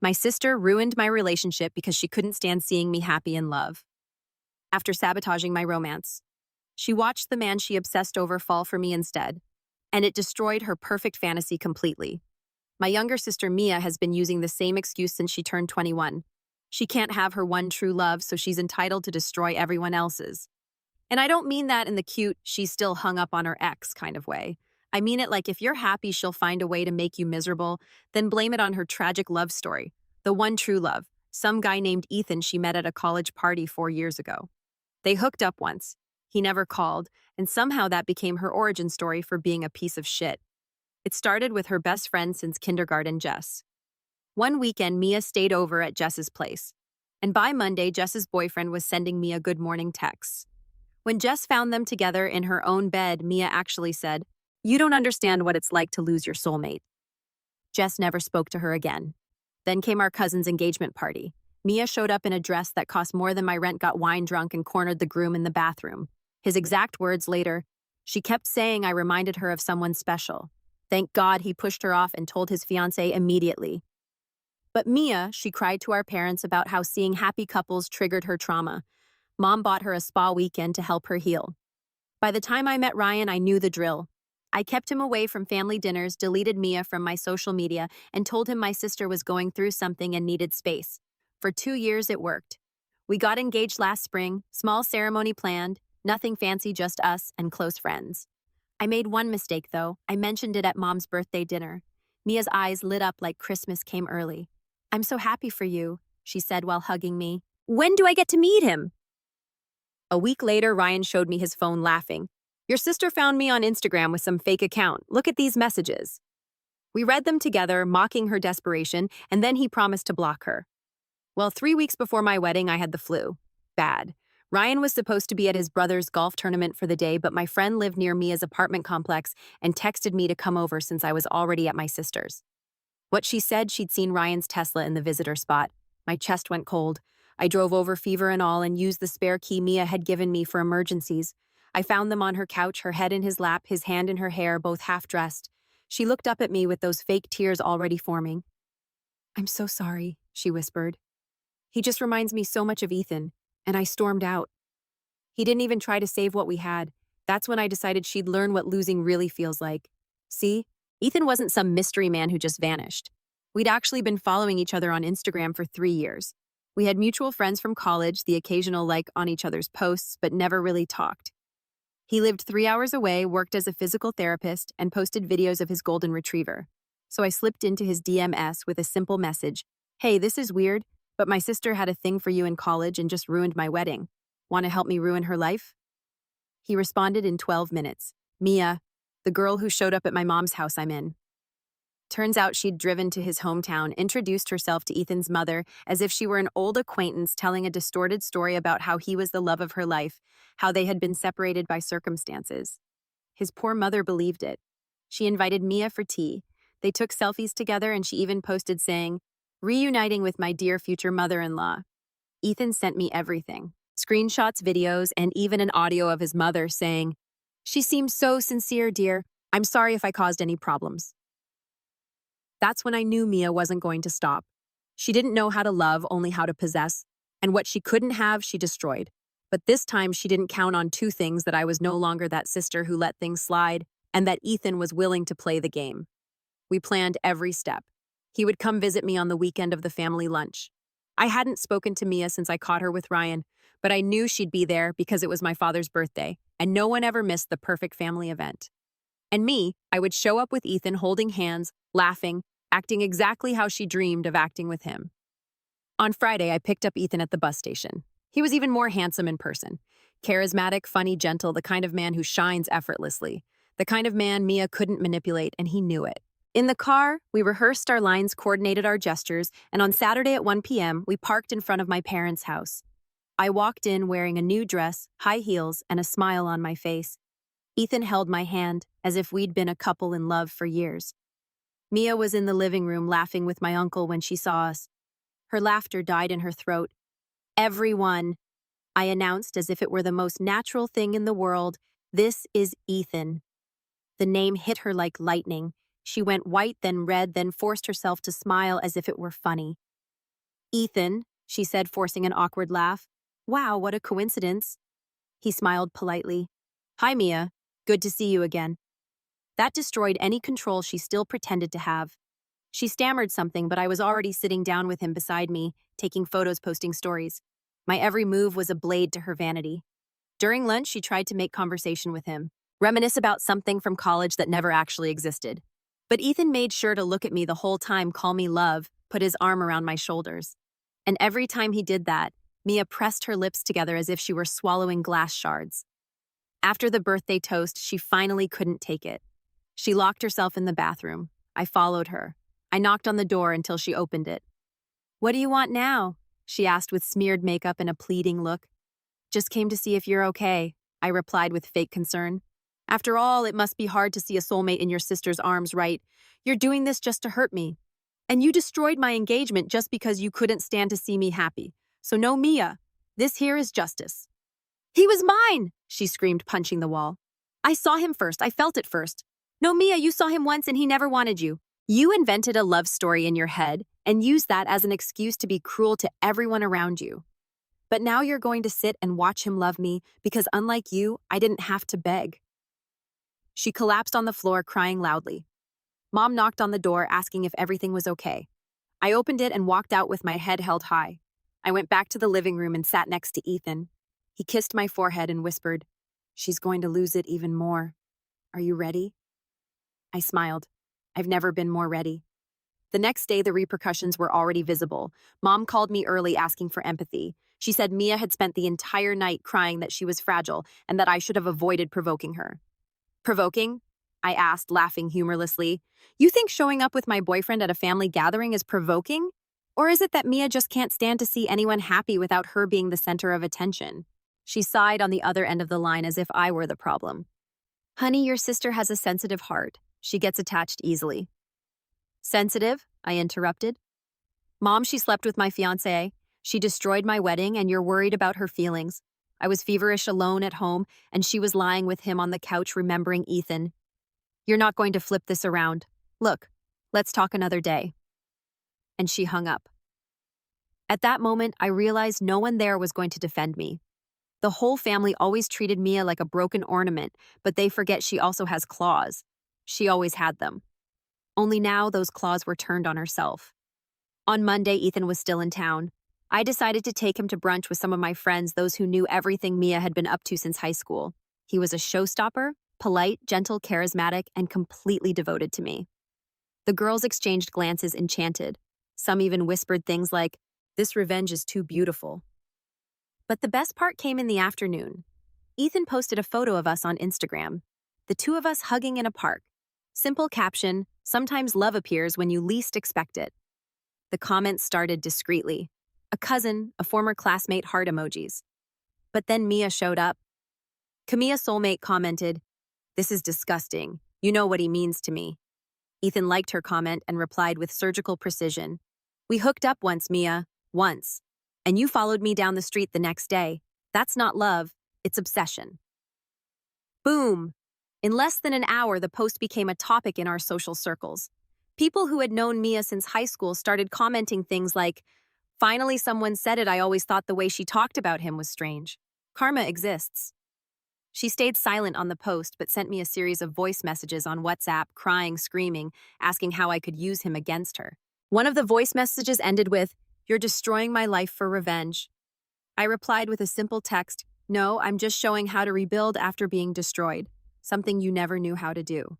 My sister ruined my relationship because she couldn't stand seeing me happy in love. After sabotaging my romance, she watched the man she obsessed over fall for me instead, and it destroyed her perfect fantasy completely. My younger sister Mia has been using the same excuse since she turned 21. She can't have her one true love, so she's entitled to destroy everyone else's. And I don't mean that in the cute, she's still hung up on her ex kind of way. I mean it like if you're happy she'll find a way to make you miserable, then blame it on her tragic love story. The one true love, some guy named Ethan she met at a college party 4 years ago. They hooked up once. He never called, and somehow that became her origin story for being a piece of shit. It started with her best friend since kindergarten, Jess. One weekend, Mia stayed over at Jess's place. And by Monday, Jess's boyfriend was sending Mia good morning texts. When Jess found them together in her own bed, Mia actually said, "You don't understand what it's like to lose your soulmate." Jess never spoke to her again. Then came our cousin's engagement party. Mia showed up in a dress that cost more than my rent, got wine drunk, and cornered the groom in the bathroom. His exact words later, "She kept saying I reminded her of someone special." Thank God he pushed her off and told his fiancé immediately. But Mia, she cried to our parents about how seeing happy couples triggered her trauma. Mom bought her a spa weekend to help her heal. By the time I met Ryan, I knew the drill. I kept him away from family dinners, deleted Mia from my social media, and told him my sister was going through something and needed space. For 2 years, it worked. We got engaged last spring, small ceremony planned, nothing fancy, just us and close friends. I made one mistake, though. I mentioned it at Mom's birthday dinner. Mia's eyes lit up like Christmas came early. "I'm so happy for you," she said while hugging me. "When do I get to meet him?" A week later, Ryan showed me his phone laughing. "Your sister found me on Instagram with some fake account. Look at these messages." We read them together, mocking her desperation, and then he promised to block her. Well, 3 weeks before my wedding, I had the flu. Bad. Ryan was supposed to be at his brother's golf tournament for the day, but my friend lived near Mia's apartment complex and texted me to come over since I was already at my sister's. What she said, she'd seen Ryan's Tesla in the visitor spot. My chest went cold. I drove over, fever and all, and used the spare key Mia had given me for emergencies. I found them on her couch, her head in his lap, his hand in her hair, both half-dressed. She looked up at me with those fake tears already forming. "I'm so sorry," she whispered. "He just reminds me so much of Ethan," and I stormed out. He didn't even try to save what we had. That's when I decided she'd learn what losing really feels like. See, Ethan wasn't some mystery man who just vanished. We'd actually been following each other on Instagram for 3 years. We had mutual friends from college, the occasional like on each other's posts, but never really talked. He lived 3 hours away, worked as a physical therapist, and posted videos of his golden retriever. So I slipped into his DMs with a simple message. "Hey, this is weird, but my sister had a thing for you in college and just ruined my wedding. Want to help me ruin her life?" He responded in 12 minutes. "Mia, the girl who showed up at my mom's house I'm in." Turns out she'd driven to his hometown, introduced herself to Ethan's mother as if she were an old acquaintance telling a distorted story about how he was the love of her life, how they had been separated by circumstances. His poor mother believed it. She invited Mia for tea. They took selfies together and she even posted saying, "Reuniting with my dear future mother-in-law." Ethan sent me everything. Screenshots, videos, and even an audio of his mother saying, "She seems so sincere, dear. I'm sorry if I caused any problems." That's when I knew Mia wasn't going to stop. She didn't know how to love, only how to possess, and what she couldn't have, she destroyed. But this time, she didn't count on two things: that I was no longer that sister who let things slide, and that Ethan was willing to play the game. We planned every step. He would come visit me on the weekend of the family lunch. I hadn't spoken to Mia since I caught her with Ryan, but I knew she'd be there because it was my father's birthday, and no one ever missed the perfect family event. And me, I would show up with Ethan holding hands, laughing, acting exactly how she dreamed of acting with him. On Friday, I picked up Ethan at the bus station. He was even more handsome in person. Charismatic, funny, gentle, the kind of man who shines effortlessly. The kind of man Mia couldn't manipulate, and he knew it. In the car, we rehearsed our lines, coordinated our gestures, and on Saturday at 1 p.m., we parked in front of my parents' house. I walked in wearing a new dress, high heels, and a smile on my face. Ethan held my hand, as if we'd been a couple in love for years. Mia was in the living room laughing with my uncle when she saw us. Her laughter died in her throat. "Everyone," I announced as if it were the most natural thing in the world, "this is Ethan." The name hit her like lightning. She went white, then red, then forced herself to smile as if it were funny. Ethan, she said, forcing an awkward laugh. Wow, what a coincidence. He smiled politely. Hi, Mia. Good to see you again. That destroyed any control she still pretended to have. She stammered something, but I was already sitting down with him beside me, taking photos, posting stories. My every move was a blade to her vanity. During lunch, she tried to make conversation with him, reminisce about something from college that never actually existed. But Ethan made sure to look at me the whole time, call me love, put his arm around my shoulders. And every time he did that, Mia pressed her lips together as if she were swallowing glass shards. After the birthday toast, she finally couldn't take it. She locked herself in the bathroom. I followed her. I knocked on the door until she opened it. What do you want now? She asked with smeared makeup and a pleading look. Just came to see if you're okay, I replied with fake concern. After all, it must be hard to see a soulmate in your sister's arms, right? You're doing this just to hurt me. And you destroyed my engagement just because you couldn't stand to see me happy. So no, Mia. This here is justice. He was mine, she screamed, punching the wall. I saw him first. I felt it first. No, Mia, you saw him once and he never wanted you. You invented a love story in your head and used that as an excuse to be cruel to everyone around you. But now you're going to sit and watch him love me because unlike you, I didn't have to beg. She collapsed on the floor, crying loudly. Mom knocked on the door, asking if everything was okay. I opened it and walked out with my head held high. I went back to the living room and sat next to Ethan. He kissed my forehead and whispered, "She's going to lose it even more. Are you ready?" I smiled. I've never been more ready. The next day, the repercussions were already visible. Mom called me early asking for empathy. She said Mia had spent the entire night crying that she was fragile and that I should have avoided provoking her. Provoking? I asked, laughing humorlessly. You think showing up with my boyfriend at a family gathering is provoking? Or is it that Mia just can't stand to see anyone happy without her being the center of attention? She sighed on the other end of the line as if I were the problem. Honey, your sister has a sensitive heart. She gets attached easily. Sensitive? I interrupted. Mom, she slept with my fiancé. She destroyed my wedding, and you're worried about her feelings. I was feverish alone at home, and she was lying with him on the couch remembering Ethan. You're not going to flip this around. Look, let's talk another day. And she hung up. At that moment, I realized no one there was going to defend me. The whole family always treated Mia like a broken ornament, but they forget she also has claws. She always had them. Only now those claws were turned on herself. On Monday, Ethan was still in town. I decided to take him to brunch with some of my friends, those who knew everything Mia had been up to since high school. He was a showstopper, polite, gentle, charismatic, and completely devoted to me. The girls exchanged glances enchanted. Some even whispered things like, "This revenge is too beautiful." But the best part came in the afternoon. Ethan posted a photo of us on Instagram. The two of us hugging in a park. Simple caption, "Sometimes love appears when you least expect it." The comments started discreetly. A cousin, a former classmate, heart emojis. But then Mia showed up. Kamia's soulmate commented, "This is disgusting. You know what he means to me." Ethan liked her comment and replied with surgical precision, "We hooked up once, Mia. Once. And you followed me down the street the next day. That's not love, it's obsession." Boom! In less than an hour, the post became a topic in our social circles. People who had known Mia since high school started commenting things like, "Finally someone said it. I always thought the way she talked about him was strange. Karma exists." She stayed silent on the post but sent me a series of voice messages on WhatsApp, crying, screaming, asking how I could use him against her. One of the voice messages ended with, "You're destroying my life for revenge." I replied with a simple text, "No, I'm just showing how to rebuild after being destroyed, something you never knew how to do."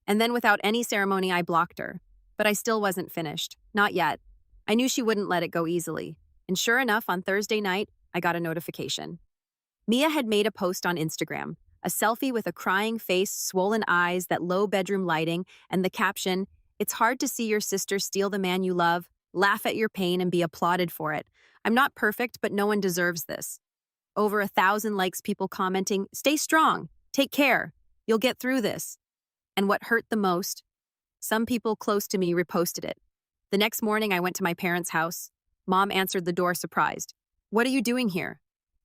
And then without any ceremony, I blocked her. But I still wasn't finished. Not yet. I knew she wouldn't let it go easily. And sure enough, on Thursday night, I got a notification. Mia had made a post on Instagram, a selfie with a crying face, swollen eyes, that low bedroom lighting, and the caption, "It's hard to see your sister steal the man you love, laugh at your pain, and be applauded for it. I'm not perfect, but no one deserves this." Over 1,000 likes, people commenting, "Stay strong, take care, you'll get through this." And what hurt the most? Some people close to me reposted it. The next morning, I went to my parents' house. Mom answered the door surprised. "What are you doing here?"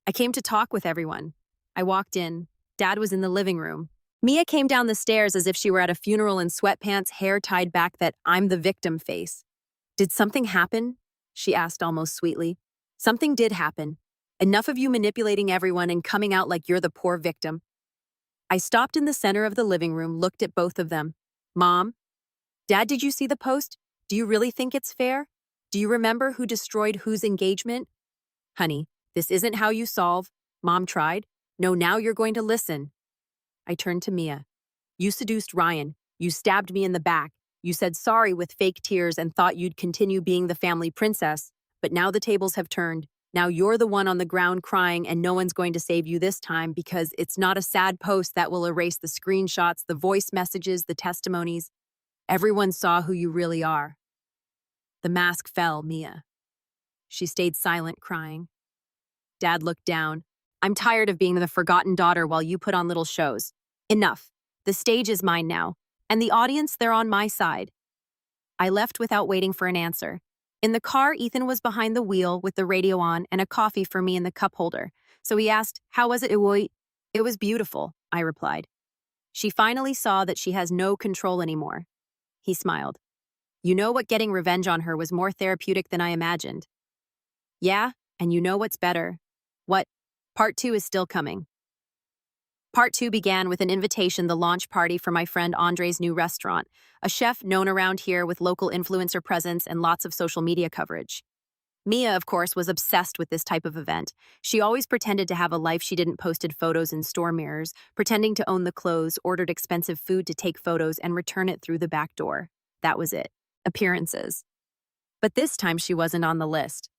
"I came to talk with everyone." I walked in. Dad was in the living room. Mia came down the stairs as if she were at a funeral in sweatpants, hair tied back, that "I'm the victim" face. "Did something happen?" she asked almost sweetly. Something did happen. Enough of you manipulating everyone and coming out like you're the poor victim. I stopped in the center of the living room, looked at both of them. Mom? Dad, did you see the post? Do you really think it's fair? Do you remember who destroyed whose engagement? Honey, this isn't how you solve. Mom tried. No, now you're going to listen. I turned to Mia. You seduced Ryan. You stabbed me in the back. You said sorry with fake tears and thought you'd continue being the family princess. But now the tables have turned. Now you're the one on the ground crying and no one's going to save you this time because it's not a sad post that will erase the screenshots, the voice messages, the testimonies. Everyone saw who you really are. The mask fell, Mia. She stayed silent, crying. Dad looked down. I'm tired of being the forgotten daughter while you put on little shows. Enough. The stage is mine now. And the audience, they're on my side. I left without waiting for an answer. In the car, Ethan was behind the wheel with the radio on and a coffee for me in the cup holder. So he asked, how was it? It was beautiful, I replied. She finally saw that she has no control anymore. He smiled. You know what, getting revenge on her was more therapeutic than I imagined. Yeah, and you know what's better? What? Part 2 is still coming. Part 2 began with an invitation, the launch party for my friend Andre's new restaurant, a chef known around here with local influencer presence and lots of social media coverage. Mia, of course, was obsessed with this type of event. She always pretended to have a life she didn't, posted photos in store mirrors, pretending to own the clothes, ordered expensive food to take photos and return it through the back door. That was it. Appearances. But this time she wasn't on the list.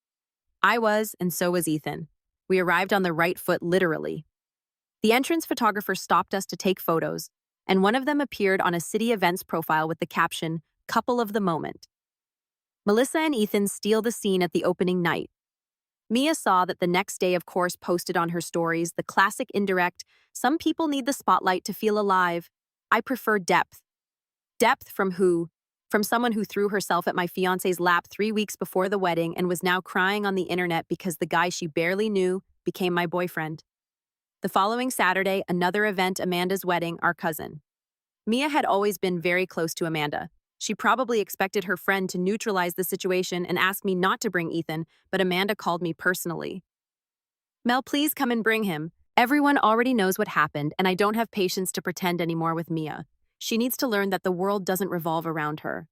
I was, and so was Ethan. We arrived on the right foot, literally. The entrance photographer stopped us to take photos, and one of them appeared on a city events profile with the caption, Couple of the Moment. Melissa and Ethan steal the scene at the opening night. Mia saw that the next day, of course, posted on her stories, the classic indirect, some people need the spotlight to feel alive. I prefer depth. Depth from who? From someone who threw herself at my fiancé's lap 3 weeks before the wedding and was now crying on the internet because the guy she barely knew became my boyfriend. The following Saturday, another event, Amanda's wedding, our cousin. Mia had always been very close to Amanda. She probably expected her friend to neutralize the situation and ask me not to bring Ethan, but Amanda called me personally. Mel, please come and bring him. Everyone already knows what happened, and I don't have patience to pretend anymore with Mia. She needs to learn that the world doesn't revolve around her.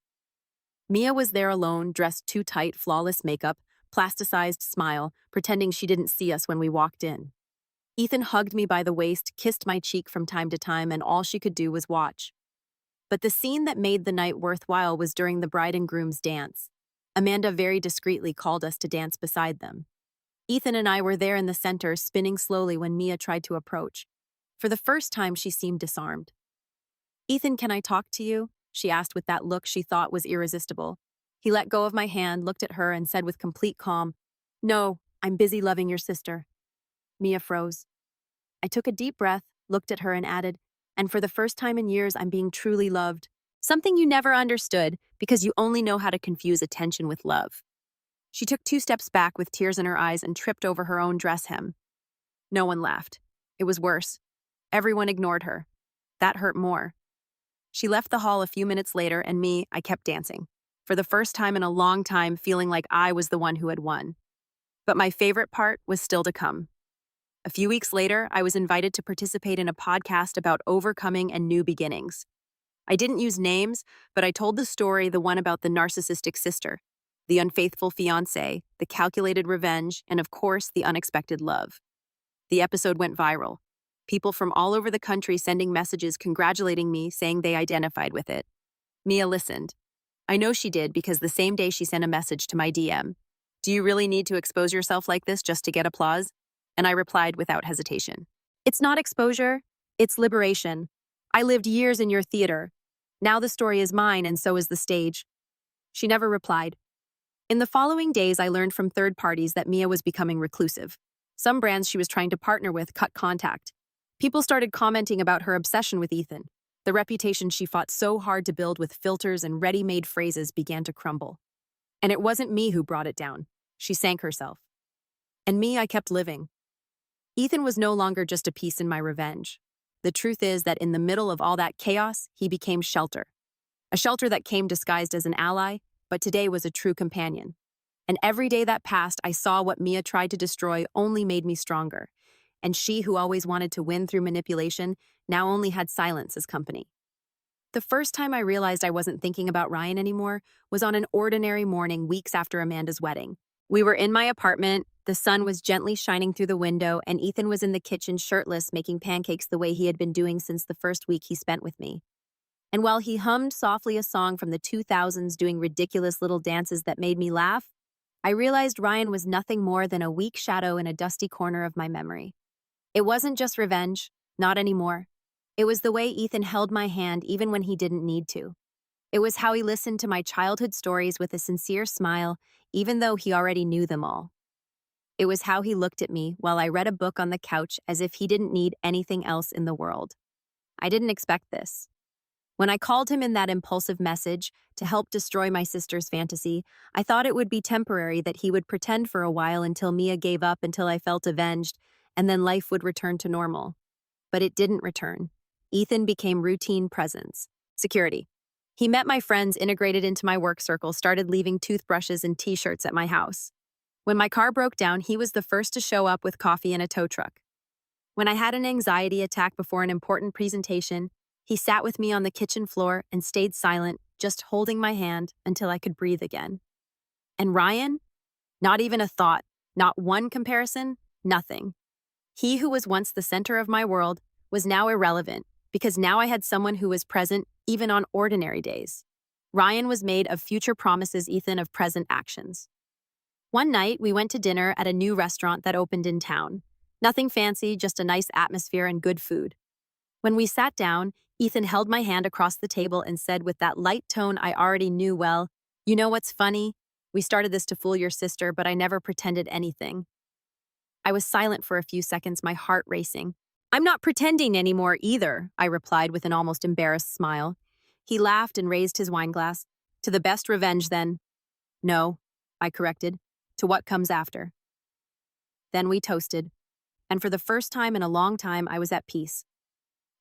Mia was there alone, dressed too tight, flawless makeup, plasticized smile, pretending she didn't see us when we walked in. Ethan hugged me by the waist, kissed my cheek from time to time, and all she could do was watch. But the scene that made the night worthwhile was during the bride and groom's dance. Amanda very discreetly called us to dance beside them. Ethan and I were there in the center, spinning slowly when Mia tried to approach. For the first time, she seemed disarmed. Ethan, can I talk to you? She asked with that look she thought was irresistible. He let go of my hand, looked at her, and said with complete calm, No, I'm busy loving your sister. Mia froze. I took a deep breath, looked at her, and added, And for the first time in years, I'm being truly loved. Something you never understood, because you only know how to confuse attention with love. She took 2 steps back with tears in her eyes and tripped over her own dress hem. No one laughed. It was worse. Everyone ignored her. That hurt more. She left the hall a few minutes later, and I kept dancing. For the first time in a long time, feeling like I was the one who had won. But my favorite part was still to come. A few weeks later, I was invited to participate in a podcast about overcoming and new beginnings. I didn't use names, but I told the story, the one about the narcissistic sister, the unfaithful fiancé, the calculated revenge, and of course, the unexpected love. The episode went viral. People from all over the country sending messages congratulating me, saying they identified with it. Mia listened. I know she did because the same day she sent a message to my DM. Do you really need to expose yourself like this just to get applause? And I replied without hesitation. It's not exposure, it's liberation. I lived years in your theater. Now the story is mine and so is the stage. She never replied. In the following days, I learned from third parties that Mia was becoming reclusive. Some brands she was trying to partner with cut contact. People started commenting about her obsession with Ethan. The reputation she fought so hard to build with filters and ready-made phrases began to crumble. And it wasn't me who brought it down. She sank herself. And I kept living. Ethan was no longer just a piece in my revenge. The truth is that in the middle of all that chaos, he became shelter. A shelter that came disguised as an ally, but today was a true companion. And every day that passed, I saw what Mia tried to destroy only made me stronger. And she, who always wanted to win through manipulation, now only had silence as company. The first time I realized I wasn't thinking about Ryan anymore was on an ordinary morning weeks after Amanda's wedding. We were in my apartment, the sun was gently shining through the window, and Ethan was in the kitchen shirtless making pancakes the way he had been doing since the first week he spent with me. And while he hummed softly a song from the 2000s doing ridiculous little dances that made me laugh, I realized Ryan was nothing more than a weak shadow in a dusty corner of my memory. It wasn't just revenge, not anymore. It was the way Ethan held my hand even when he didn't need to. It was how he listened to my childhood stories with a sincere smile, even though he already knew them all. It was how he looked at me while I read a book on the couch as if he didn't need anything else in the world. I didn't expect this. When I called him in that impulsive message to help destroy my sister's fantasy, I thought it would be temporary, that he would pretend for a while until Mia gave up, until I felt avenged, and then life would return to normal. But it didn't return. Ethan became routine presence. Security. He met my friends, integrated into my work circle, started leaving toothbrushes and t-shirts at my house. When my car broke down, he was the first to show up with coffee and a tow truck. When I had an anxiety attack before an important presentation, he sat with me on the kitchen floor and stayed silent, just holding my hand until I could breathe again. And Ryan? Not even a thought, not one comparison, nothing. He who was once the center of my world was now irrelevant, because now I had someone who was present even on ordinary days. Ryan was made of future promises, Ethan of present actions. One night, we went to dinner at a new restaurant that opened in town. Nothing fancy, just a nice atmosphere and good food. When we sat down, Ethan held my hand across the table and said with that light tone I already knew well, "You know what's funny? We started this to fool your sister, but I never pretended anything." I was silent for a few seconds, my heart racing. "I'm not pretending anymore either," I replied with an almost embarrassed smile. He laughed and raised his wineglass. "To the best revenge, then." "No," I corrected. "To what comes after." Then we toasted, and for the first time in a long time I was at peace.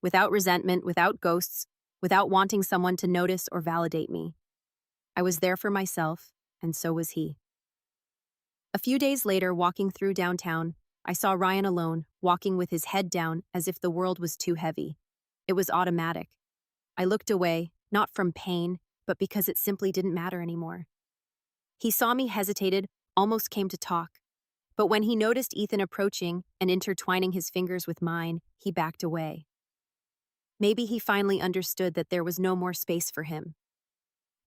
Without resentment, without ghosts, without wanting someone to notice or validate me. I was there for myself, and so was he. A few days later, walking through downtown, I saw Ryan alone, walking with his head down as if the world was too heavy. It was automatic. I looked away, not from pain, but because it simply didn't matter anymore. He saw me, hesitated, almost came to talk. But when he noticed Ethan approaching and intertwining his fingers with mine, he backed away. Maybe he finally understood that there was no more space for him.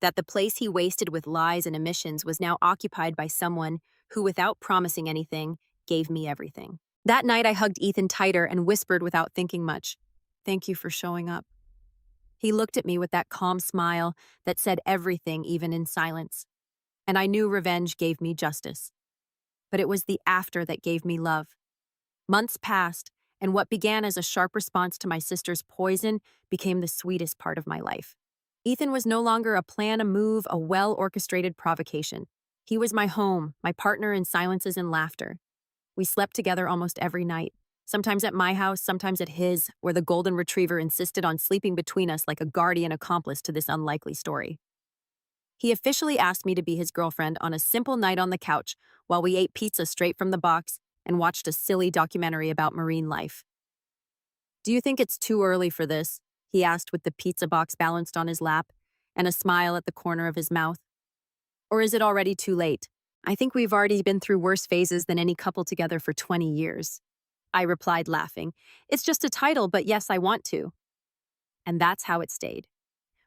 That the place he wasted with lies and omissions was now occupied by someone who, without promising anything, gave me everything. That night I hugged Ethan tighter and whispered without thinking much, "Thank you for showing up." He looked at me with that calm smile that said everything, even in silence. And I knew revenge gave me justice. But it was the after that gave me love. Months passed, and what began as a sharp response to my sister's poison became the sweetest part of my life. Ethan was no longer a plan, a move, a well-orchestrated provocation. He was my home, my partner in silences and laughter. We slept together almost every night, sometimes at my house, sometimes at his, where the golden retriever insisted on sleeping between us like a guardian accomplice to this unlikely story. He officially asked me to be his girlfriend on a simple night on the couch while we ate pizza straight from the box and watched a silly documentary about marine life. "Do you think it's too early for this?" he asked with the pizza box balanced on his lap and a smile at the corner of his mouth. "Or is it already too late? I think we've already been through worse phases than any couple together for 20 years. I replied, laughing. "It's just a title, but yes, I want to." And that's how it stayed.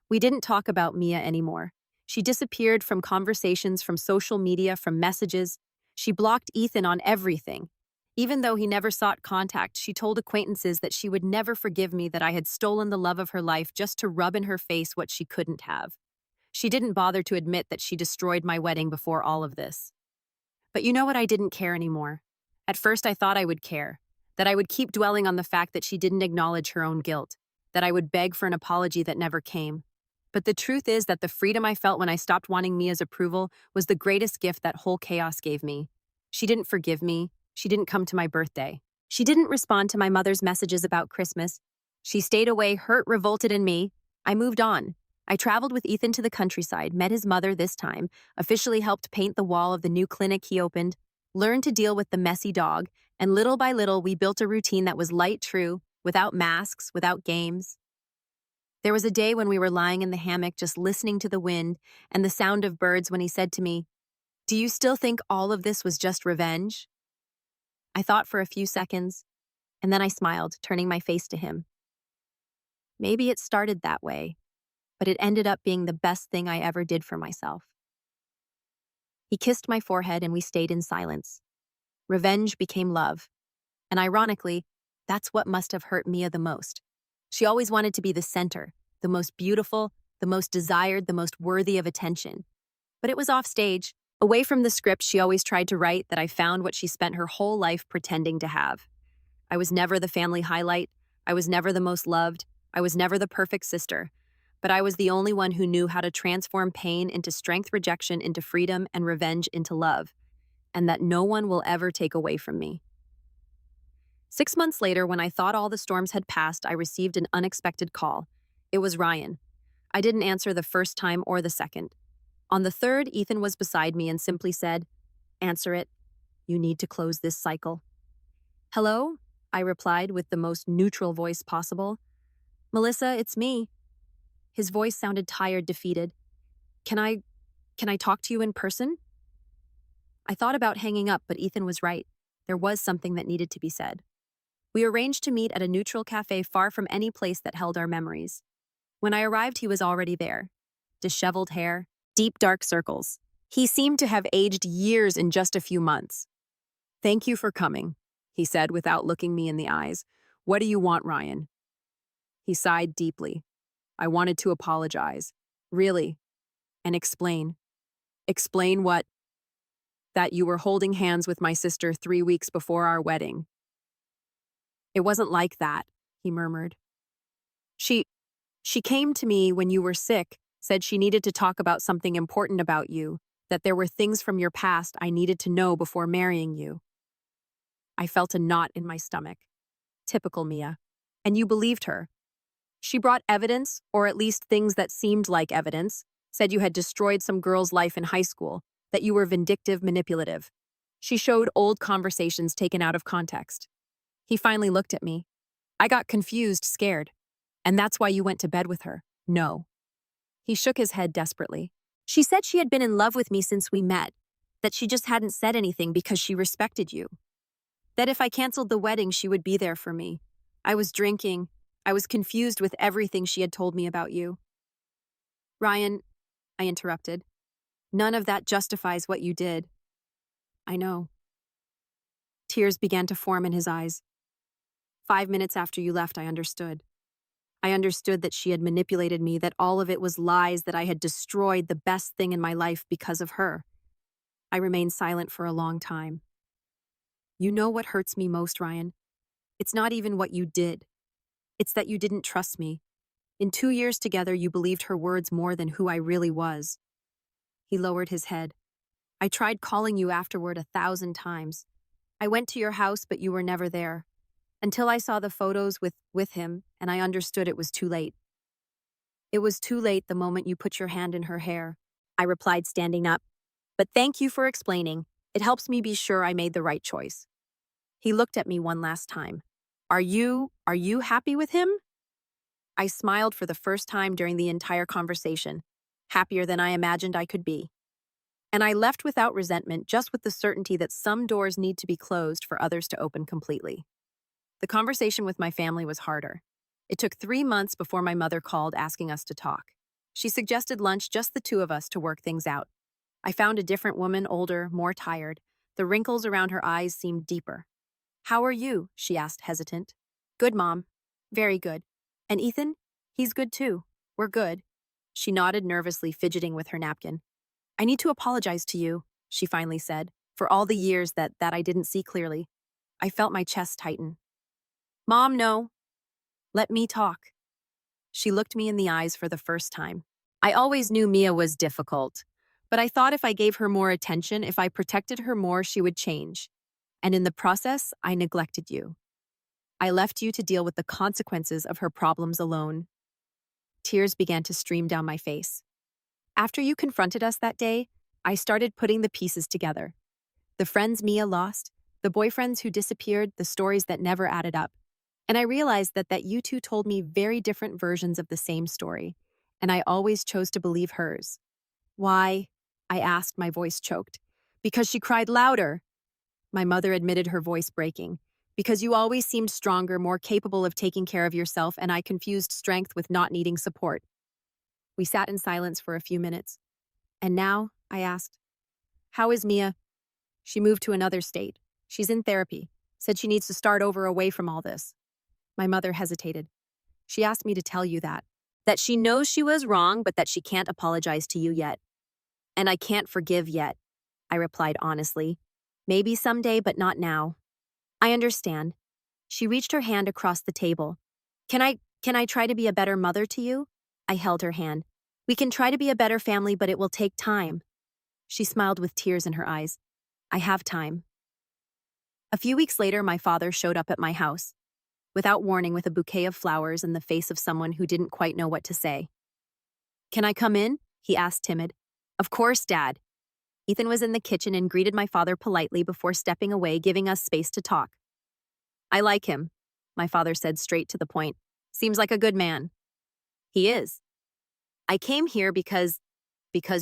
We didn't talk about Mia anymore. She disappeared from conversations, from social media, from messages. She blocked Ethan on everything. Even though he never sought contact, she told acquaintances that she would never forgive me, that I had stolen the love of her life just to rub in her face what she couldn't have. She didn't bother to admit that she destroyed my wedding before all of this. But you know what? I didn't care anymore. At first I thought I would care, that I would keep dwelling on the fact that she didn't acknowledge her own guilt, that I would beg for an apology that never came. But the truth is that the freedom I felt when I stopped wanting Mia's approval was the greatest gift that whole chaos gave me. She didn't forgive me. She didn't come to my birthday. She didn't respond to my mother's messages about Christmas. She stayed away, hurt, revolted in me. I moved on. I traveled with Ethan to the countryside, met his mother this time, officially helped paint the wall of the new clinic he opened, learned to deal with the messy dog, and little by little we built a routine that was light true, without masks, without games. There was a day when we were lying in the hammock just listening to the wind and the sound of birds when he said to me, "Do you still think all of this was just revenge?" I thought for a few seconds, and then I smiled, turning my face to him. Maybe it started that way, but it ended up being the best thing I ever did for myself. He kissed my forehead and we stayed in silence. Revenge became love. And ironically, that's what must have hurt Mia the most. She always wanted to be the center, the most beautiful, the most desired, the most worthy of attention. But it was off stage, away from the script she always tried to write, that I found what she spent her whole life pretending to have. I was never the family highlight. I was never the most loved. I was never the perfect sister. But I was the only one who knew how to transform pain into strength, rejection into freedom, and revenge into love. And that no one will ever take away from me. 6 months later, when I thought all the storms had passed, I received an unexpected call. It was Ryan. I didn't answer the first time or the second. On the third, Ethan was beside me and simply said, "Answer it. You need to close this cycle." "Hello?" I replied with the most neutral voice possible. "Melissa, it's me." His voice sounded tired, defeated. Can I talk to you in person?" I thought about hanging up, but Ethan was right. There was something that needed to be said. We arranged to meet at a neutral cafe far from any place that held our memories. When I arrived, he was already there. Disheveled hair, deep dark circles. He seemed to have aged years in just a few months. "Thank you for coming," he said without looking me in the eyes. "What do you want, Ryan?" He sighed deeply. "I wanted to apologize. Really. And explain." "Explain what?" "That you were holding hands with my sister 3 weeks before our wedding." "It wasn't like that," he murmured. She came to me when you were sick, said she needed to talk about something important about you, that there were things from your past I needed to know before marrying you." I felt a knot in my stomach. Typical Mia. And you believed her. She brought evidence, or at least things that seemed like evidence, said you had destroyed some girl's life in high school, that you were vindictive, manipulative. She showed old conversations taken out of context. He finally looked at me. I got confused, scared. "And that's why you went to bed with her?" "No." He shook his head desperately. "She said she had been in love with me since we met, that she just hadn't said anything because she respected you. That if I canceled the wedding, she would be there for me. I was drinking. I was confused with everything she had told me about you." "Ryan," I interrupted, "none of that justifies what you did." "I know." Tears began to form in his eyes. 5 minutes after you left, I understood. I understood that she had manipulated me, that all of it was lies, that I had destroyed the best thing in my life because of her. I remained silent for a long time. You know what hurts me most, Ryan? It's not even what you did. It's that you didn't trust me. In 2 years together, you believed her words more than who I really was. He lowered his head. I tried calling you afterward 1,000 times. I went to your house, but you were never there. Until I saw the photos with him, and I understood it was too late. It was too late the moment you put your hand in her hair, I replied, standing up. But thank you for explaining. It helps me be sure I made the right choice. He looked at me one last time. Are you happy with him? I smiled for the first time during the entire conversation, happier than I imagined I could be. And I left without resentment, just with the certainty that some doors need to be closed for others to open completely. The conversation with my family was harder. It took 3 months before my mother called asking us to talk. She suggested lunch, just the two of us, to work things out. I found a different woman, older, more tired. The wrinkles around her eyes seemed deeper. How are you? She asked, hesitant. Good, Mom. Very good. And Ethan? He's good too. We're good. She nodded nervously, fidgeting with her napkin. I need to apologize to you, she finally said, for all the years that I didn't see clearly. I felt my chest tighten. Mom, no. Let me talk. She looked me in the eyes for the first time. I always knew Mia was difficult, but I thought if I gave her more attention, if I protected her more, she would change. And in the process, I neglected you. I left you to deal with the consequences of her problems alone. Tears began to stream down my face. After you confronted us that day, I started putting the pieces together. The friends Mia lost, the boyfriends who disappeared, the stories that never added up. And I realized that you two told me very different versions of the same story, and I always chose to believe hers. Why? I asked, my voice choked. Because she cried louder. My mother admitted, her voice breaking. Because you always seemed stronger, more capable of taking care of yourself, and I confused strength with not needing support. We sat in silence for a few minutes. And now? I asked. How is Mia? She moved to another state. She's in therapy. Said she needs to start over away from all this. My mother hesitated. She asked me to tell you that. That she knows she was wrong, but that she can't apologize to you yet. And I can't forgive yet, I replied honestly. Maybe someday, but not now. I understand. She reached her hand across the table. Can I try to be a better mother to you? I held her hand. We can try to be a better family, but it will take time. She smiled with tears in her eyes. I have time. A few weeks later, my father showed up at my house, without warning, with a bouquet of flowers and the face of someone who didn't quite know what to say. Can I come in? He asked, timid. Of course, Dad. Ethan was in the kitchen and greeted my father politely before stepping away, giving us space to talk. I like him, my father said, straight to the point. Seems like a good man. He is. I came here because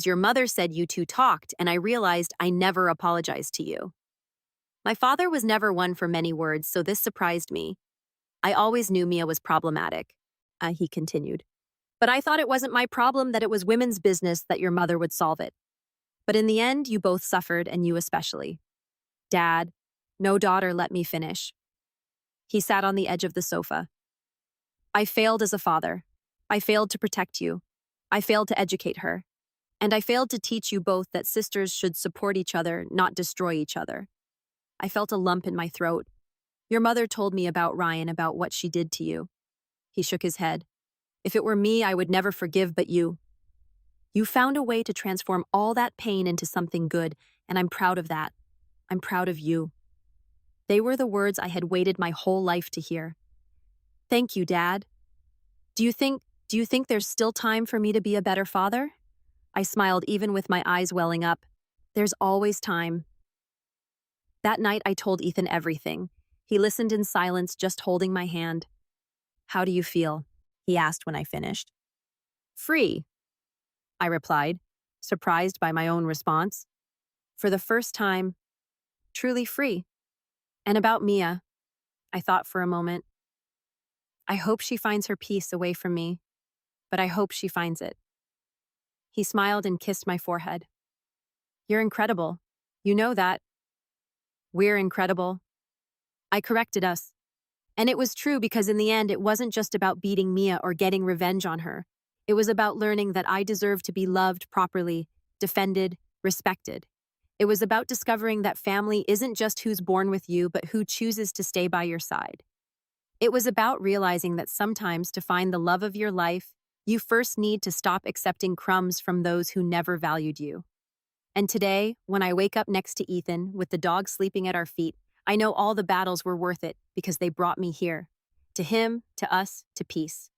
your mother said you two talked, and I realized I never apologized to you. My father was never one for many words, so this surprised me. I always knew Mia was problematic, he continued. But I thought it wasn't my problem, that it was women's business, that your mother would solve it. But in the end, you both suffered, and you especially. Dad, no, daughter, let me finish. He sat on the edge of the sofa. I failed as a father. I failed to protect you. I failed to educate her. And I failed to teach you both that sisters should support each other, not destroy each other. I felt a lump in my throat. Your mother told me about Ryan, about what she did to you. He shook his head. If it were me, I would never forgive, but you. You found a way to transform all that pain into something good, and I'm proud of that. I'm proud of you. They were the words I had waited my whole life to hear. Thank you, Dad. Do you think there's still time for me to be a better father? I smiled, even with my eyes welling up. There's always time. That night, I told Ethan everything. He listened in silence, just holding my hand. How do you feel? He asked when I finished. Free, I replied, surprised by my own response. For the first time, truly free. And about Mia, I thought for a moment. I hope she finds her peace away from me, but I hope she finds it. He smiled and kissed my forehead. You're incredible. You know that. We're incredible. I corrected us. And it was true, because in the end, it wasn't just about beating Mia or getting revenge on her. It was about learning that I deserved to be loved properly, defended, respected. It was about discovering that family isn't just who's born with you, but who chooses to stay by your side. It was about realizing that sometimes, to find the love of your life, you first need to stop accepting crumbs from those who never valued you. And today, when I wake up next to Ethan, with the dog sleeping at our feet, I know all the battles were worth it, because they brought me here. To him, to us, to peace.